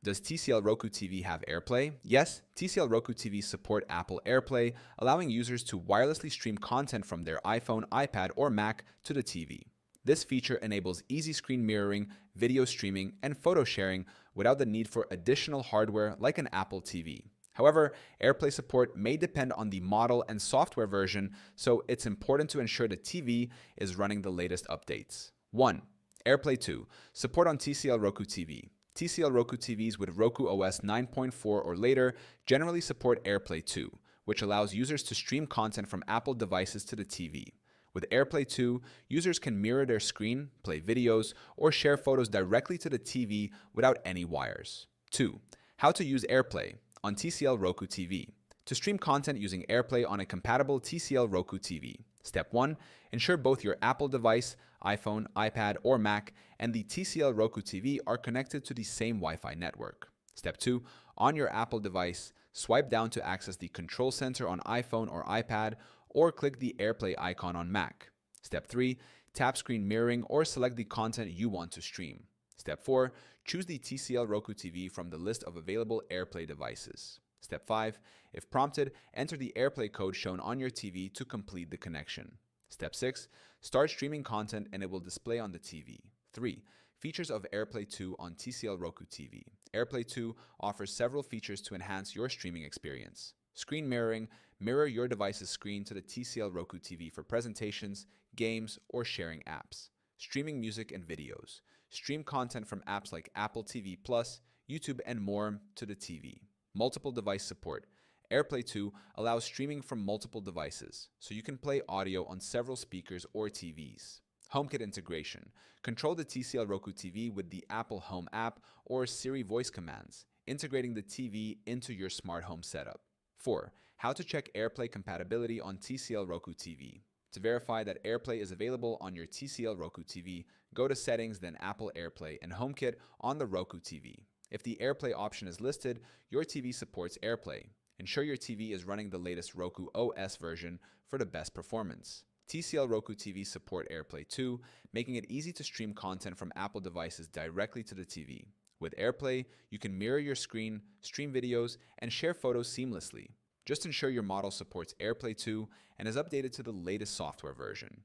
Does TCL Roku TV have AirPlay? Yes, TCL Roku TVs support Apple AirPlay, allowing users to wirelessly stream content from their iPhone, iPad, or Mac to the TV. This feature enables easy screen mirroring, video streaming, and photo sharing without the need for additional hardware like an Apple TV. However, AirPlay support may depend on the model and software version, so it's important to ensure the TV is running the latest updates. 1. AirPlay 2. Support on TCL Roku TV. TCL Roku TVs with Roku OS 9.4 or later generally support AirPlay 2, which allows users to stream content from Apple devices to the TV. With AirPlay 2, users can mirror their screen, play videos, or share photos directly to the TV without any wires. 2. How to use AirPlay on TCL Roku TV. To stream content using AirPlay on a compatible TCL Roku TV. Step 1. Ensure both your Apple device, iPhone, iPad, or Mac, and the TCL Roku TV are connected to the same Wi-Fi network. Step 2. On your Apple device, swipe down to access the Control Center on iPhone or iPad, or click the AirPlay icon on Mac. Step 3. Tap screen mirroring or select the content you want to stream. Step 4. Choose the TCL Roku TV from the list of available AirPlay devices. Step 5. If prompted, enter the AirPlay code shown on your TV to complete the connection. Step 6. Start streaming content and it will display on the TV. 3. Features of AirPlay 2 on TCL Roku TV. AirPlay 2 offers several features to enhance your streaming experience. Screen mirroring. Mirror your device's screen to the TCL Roku TV for presentations, games, or sharing apps. Streaming music and videos. Stream content from apps like Apple TV+, YouTube, and more to the TV. Multiple device support. AirPlay 2 allows streaming from multiple devices, so you can play audio on several speakers or TVs. HomeKit integration. Control the TCL Roku TV with the Apple Home app or Siri voice commands, integrating the TV into your smart home setup. 4. How to check AirPlay compatibility on TCL Roku TV. To verify that AirPlay is available on your TCL Roku TV, go to Settings, then Apple AirPlay and HomeKit on the Roku TV. If the AirPlay option is listed, your TV supports AirPlay. Ensure your TV is running the latest Roku OS version for the best performance. TCL Roku TVs support AirPlay 2, making it easy to stream content from Apple devices directly to the TV. With AirPlay, you can mirror your screen, stream videos, and share photos seamlessly. Just ensure your model supports AirPlay 2 and is updated to the latest software version.